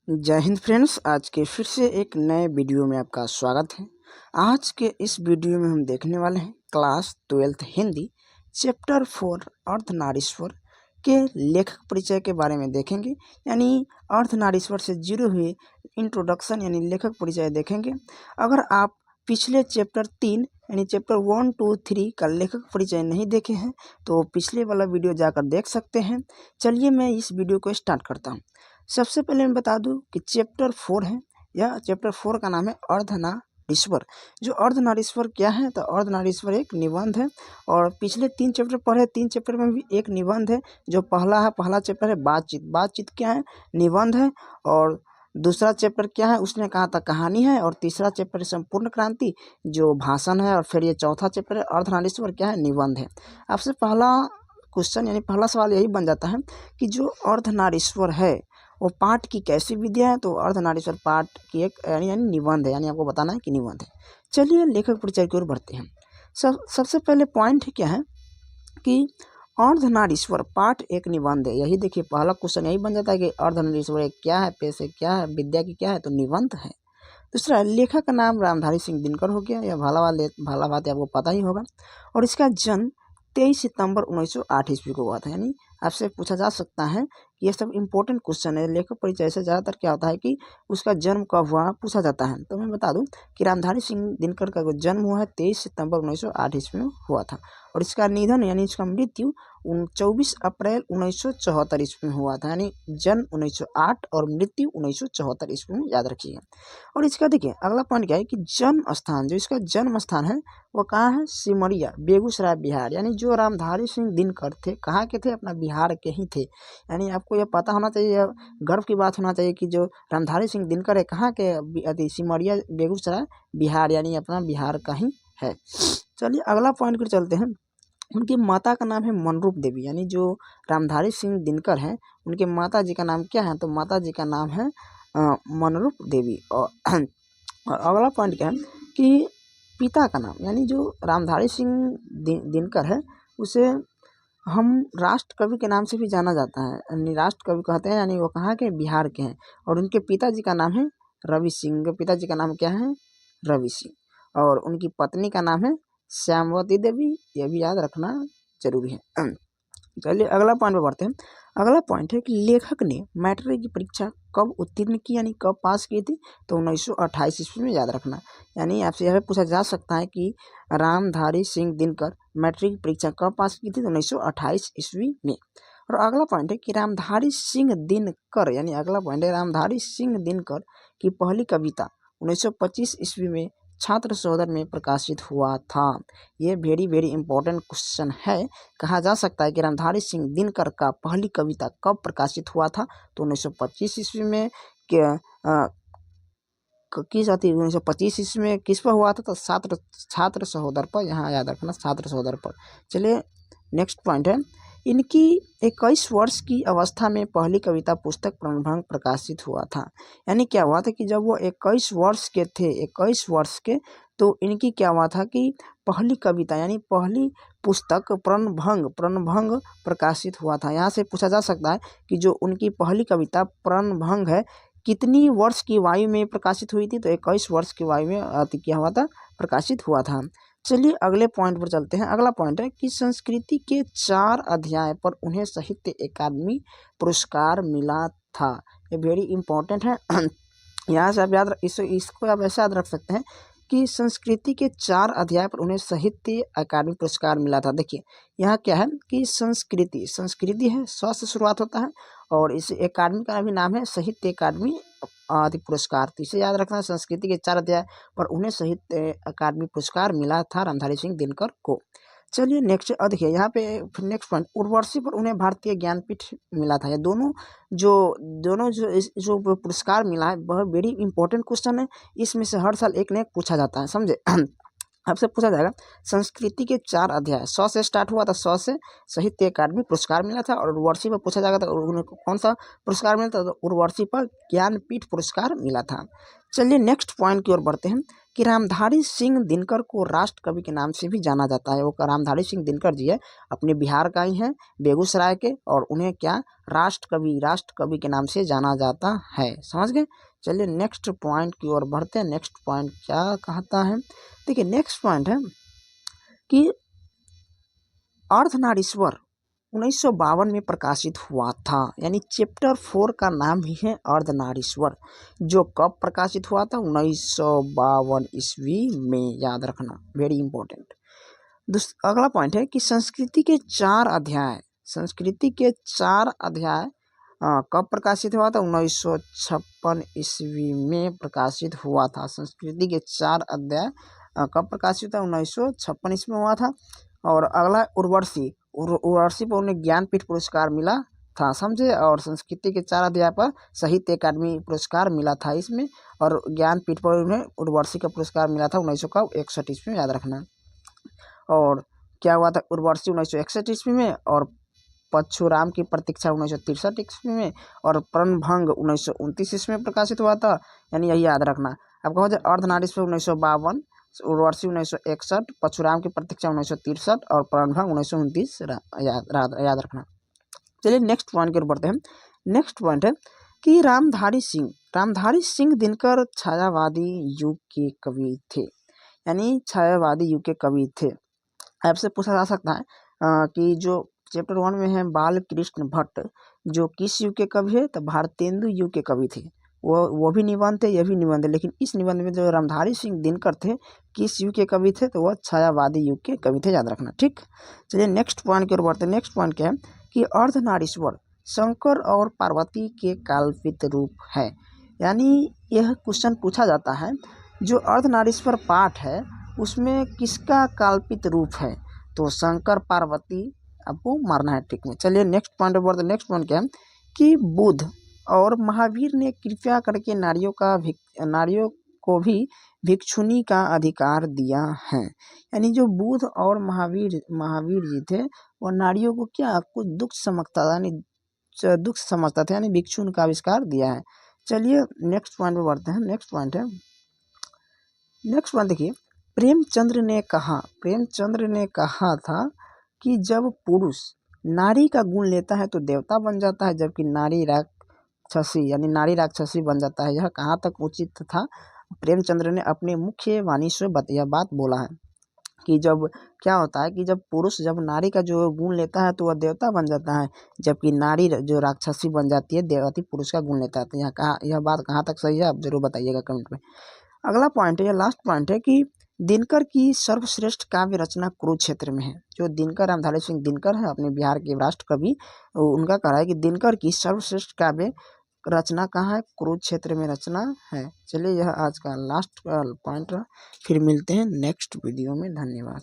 जय हिंद फ्रेंड्स, आज के फिर से एक नए वीडियो में आपका स्वागत है। आज के इस वीडियो में हम देखने वाले हैं class 12th Hindi chapter 4 Ardhanarishvara के लेखक परिचय के बारे में देखेंगे। यानी अर्धनारीश्वर से जुड़े हुए इंट्रोडक्शन यानी लेखक परिचय देखेंगे। अगर आप पिछले चैप्टर 3 यानी चैप्टर 1, 2, 3 का लेखक परिचय नहीं देखे हैं तो पिछले वाला वीडियो जाकर देख सकते हैं। चलिए मैं इस वीडियो को स्टार्ट करता हूँ। सबसे पहले मैं बता दूं कि चैप्टर 4 है, यह चैप्टर 4 का नाम है अर्धनारीश्वर। जो अर्धनारीश्वर क्या है, तो अर्धनारीश्वर एक निबंध है और पिछले 3 चैप्टर पढ़े, 3 चैप्टर में भी एक निबंध है। जो पहला चैप्टर है बातचीत क्या है, निबंध है। और दूसरा चैप्टर क्या है, उसने कहा था कहानी है। और तीसरा चैप्टर है संपूर्ण क्रांति, जो भाषण है। और फिर ये चौथा चैप्टर है अर्धनारीश्वर क्या है, निबंध है। आपसे पहला क्वेश्चन यानी पहला सवाल यही बन जाता है कि जो अर्धनारीश्वर है वो पाठ की कैसी विद्या है, तो अर्धनारीश्वर पाठ की एक यानी निबंध है, यानी आपको बताना है कि निबंध है। चलिए लेखक परिचय की ओर बढ़ते हैं। सबसे पहले पॉइंट क्या है कि अर्धनारीश्वर पाठ एक निबंध है। यही देखिए पहला क्वेश्चन यही बन जाता है कि अर्धनारीश्वर एक क्या है, पेशे क्या है, विद्या की क्या है, तो निबंध है। दूसरा, लेखक का नाम रामधारी सिंह दिनकर हो गया। यह भाला बात आपको पता ही होगा। और इसका जन्म 23 सितंबर 1908 ईस्वी को हुआ था। यानी आपसे पूछा जा सकता है कि ये सब इंपॉर्टेंट क्वेश्चन है। लेखक परिचय से ज़्यादातर क्या होता है कि उसका जन्म कब हुआ पूछा जाता है। तो मैं बता दूं कि रामधारी सिंह दिनकर का जन्म हुआ है 23 सितंबर 1908 ईस्वी में हुआ था। और इसका निधन यानी इसका मृत्यु 24 अप्रैल 1974 ईस्वी में हुआ था। यानी जन्म 1908 और मृत्यु 1974 ईस्वी में, याद रखिएगा। और इसका देखिए अगला पॉइंट क्या है कि जन्म स्थान, जो इसका जन्म स्थान है वो कहाँ है, सिमरिया, बेगूसराय, बिहार। यानी जो रामधारी सिंह दिनकर थे कहाँ के थे, अपना बिहार के ही थे। यानी आपको यह पता होना चाहिए, यह गर्व की बात होना चाहिए कि जो रामधारी सिंह दिनकर है कहाँ के, सिमरिया, बेगूसराय, बिहार, यानी अपना बिहार का ही है। चलिए अगला पॉइंट पर चलते हैं। उनकी माता का नाम है मनरूप देवी। यानी जो रामधारी सिंह दिनकर हैं उनके माता जी का नाम क्या है, तो माता जी का नाम है मनरूप देवी। और अगला पॉइंट क्या है कि पिता का नाम, यानी जो रामधारी सिंह दिनकर है उसे हम राष्ट्र कवि के नाम से भी जाना जाता है, यानी राष्ट्र कवि कहते हैं। यानी वो कहाँ के, बिहार के हैं। और उनके पिताजी का नाम है रवि सिंह। पिताजी का नाम क्या है, रवि सिंह। और उनकी पत्नी का नाम है श्यामवती देवी। ये भी याद रखना जरूरी है। चलिए अगला पॉइंट पे बढ़ते हैं। अगला पॉइंट है कि लेखक ने मैट्रिक की परीक्षा कब उत्तीर्ण की, यानी कब पास की थी, तो 1928 ईस्वी में, याद रखना। यानी आपसे यह पूछा जा सकता है कि रामधारी सिंह दिनकर मैट्रिक की परीक्षा कब पास की थी, तो 1928 ईस्वी में। और अगला पॉइंट है कि रामधारी सिंह दिनकर, यानी अगला पॉइंट है रामधारी सिंह दिनकर की पहली कविता 1925 ईस्वी में छात्र सौदर में प्रकाशित हुआ था। ये वेरी वेरी इंपॉर्टेंट क्वेश्चन है। कहा जा सकता है कि रामधारी सिंह दिनकर का पहली कविता कब प्रकाशित हुआ था, तो 1925 ईस्वी में। किस अति 1925 ईस्वी में किस पर हुआ था, तो छात्र सहोदर पर, यहाँ याद रखना, छात्र सहोदर पर। चलिए नेक्स्ट पॉइंट है, इनकी 21 वर्ष की अवस्था में पहली कविता पुस्तक प्रणभंग प्रकाशित हुआ था। यानी क्या हुआ था कि जब वो 21 वर्ष के थे, 21 वर्ष के, तो इनकी क्या हुआ था कि पहली कविता यानी पहली पुस्तक प्रणभंग प्रकाशित हुआ था। यहाँ से पूछा जा सकता है कि जो उनकी पहली कविता प्रणभंग है कितनी वर्ष की वायु में प्रकाशित हुई थी, तो 21 वर्ष की वायु में क्या हुआ था, प्रकाशित हुआ था। चलिए अगले पॉइंट पर चलते हैं। अगला पॉइंट है कि संस्कृति के 4 अध्याय पर उन्हें साहित्य अकादमी पुरस्कार मिला था। ये वेरी इंपॉर्टेंट है। यहाँ से आप इसको आप ऐसे याद रख सकते हैं कि संस्कृति के 4 अध्याय पर उन्हें साहित्य अकादमी पुरस्कार मिला था। देखिए यहाँ क्या है कि संस्कृति है, स से शुरुआत होता है, और इस अकादमी का भी नाम है साहित्य अकादमी आदि पुरस्कार। तो इसे याद रखना, संस्कृति के 4 अध्याय पर उन्हें साहित्य अकादमी पुरस्कार मिला था रामधारी सिंह दिनकर को। चलिए नेक्स्ट देखिए यहाँ पे फिर नेक्स्ट पॉइंट, उर्वशी पर उन्हें भारतीय ज्ञानपीठ मिला था। ये दोनों जो पुरस्कार मिला है वह वेरी इंपॉर्टेंट क्वेश्चन है। इसमें से हर साल एक न एक पूछा जाता है, समझे। आपसे पूछा जाएगा संस्कृति के 4 अध्याय, 100 से स्टार्ट हुआ था, 100 से साहित्य अकादमी पुरस्कार मिला था। और उर्वशी पर पूछा जाएगा तो उन्हें कौन सा पुरस्कार मिला था, तो उर्वशी पर ज्ञानपीठ पुरस्कार मिला था। चलिए नेक्स्ट पॉइंट की ओर बढ़ते हैं कि रामधारी सिंह दिनकर को राष्ट्र कवि के नाम से भी जाना जाता है। वो रामधारी सिंह दिनकर जी है, अपने बिहार का ही है, बेगूसराय के, और उन्हें क्या राष्ट्र कवि के नाम से जाना जाता है। समझ गए। चलिए नेक्स्ट पॉइंट की ओर बढ़ते हैं। नेक्स्ट पॉइंट क्या कहता है, देखिए नेक्स्ट पॉइंट है कि अर्धनारीश्वर 1952 में प्रकाशित हुआ था, यानी चैप्टर 4 का नाम ही है अर्धनारीश्वर, जो कब प्रकाशित हुआ था, 1952 ईस्वी में, याद रखना, वेरी इंपॉर्टेंट। अगला पॉइंट है कि संस्कृति के 4 अध्याय कब प्रकाशित हुआ था, 1956 ईस्वी में प्रकाशित हुआ था। संस्कृति के 4 अध्याय कब प्रकाशित हुआ, 1956 ईस्वी में हुआ था। और अगला उर्वशी पर उन्हें ज्ञानपीठ पुरस्कार मिला था, समझे। और संस्कृति के 4 अध्याय पर साहित्य अकादमी पुरस्कार मिला था इसमें, और ज्ञानपीठ पर उन्हें उर्वशी का पुरस्कार मिला था 1961 ईस्वी में, याद रखना। और क्या हुआ था, उर्वशी 1961 ईस्वी में, और परशुराम की प्रतीक्षा 1963 ईस्वी में, और प्रणभंग 1929 ईस्वी में प्रकाशित हुआ था, यानी यही याद रखना। अब कहो जाए अर्धनारीश्वर 1952, उर्वशी 1961, परशुराम की प्रतीक्षा 1963 और प्रणभंग 1929, याद रखना। चलिए नेक्स्ट पॉइंट की ओर बढ़ते हैं। नेक्स्ट पॉइंट है कि रामधारी सिंह दिनकर छायावादी युग के कवि थे, यानी छायावादी युग के कवि थे। आपसे पूछा जा सकता है कि जो चैप्टर 1 में है बाल कृष्ण भट्ट, जो किस युग के कवि है, तो भारतेंदु युग के कवि थे। वो भी निबंध थे, ये भी निबंध है, लेकिन इस निबंध में जो रामधारी सिंह दिनकर थे, किस युग के कवि थे, तो वह छायावादी युग के कवि थे, याद रखना। ठीक, चलिए नेक्स्ट पॉइंट की ओर बढ़ते हैं। नेक्स्ट पॉइंट क्या है कि अर्धनारीश्वर शंकर और पार्वती के काल्पित रूप है, यानी यह क्वेश्चन पूछा जाता है जो अर्धनारीश्वर पाठ है उसमें किसका काल्पित रूप है, तो शंकर पार्वती आपको मारना है। ठीक में, चलिए नेक्स्ट पॉइंट पर। नेक्स्ट पॉइंट क्या है कि बुद्ध और महावीर ने कृपया करके नारियों को भी भिक्षुनी का अधिकार दिया है, यानी जो बुद्ध और महावीर जी थे, वो नारियों को क्या कुछ दुख समझता था, यानी भिक्षुन का आविष्कार दिया है। चलिए नेक्स्ट पॉइंट पर बढ़ते हैं। नेक्स्ट पॉइंट देखिए, प्रेमचंद्र ने कहा था कि जब पुरुष नारी का गुण लेता है तो देवता बन जाता है, जबकि नारी राक्षसी बन जाता है। यह कहाँ तक उचित था, प्रेमचंद्र ने अपने मुख्य वाणी से यह बात बोला है कि जब क्या होता है कि जब पुरुष जब नारी का जो गुण लेता है तो वह देवता बन जाता है, जबकि नारी जो राक्षसी बन जाती है, देवती पुरुष का गुण लेता है। तो यह बात कहाँ तक सही है, आप जरूर बताइएगा कमेंट में। अगला पॉइंट है, लास्ट पॉइंट है कि दिनकर की सर्वश्रेष्ठ काव्य रचना कुरुक्षेत्र में है। जो दिनकर रामधारी सिंह दिनकर है, अपने बिहार के राष्ट्र कवि, उनका कहा है कि दिनकर की सर्वश्रेष्ठ काव्य रचना कहाँ है, कुरुक्षेत्र में रचना है। चलिए यह आज का लास्ट पॉइंट रहा, फिर मिलते हैं नेक्स्ट वीडियो में। धन्यवाद।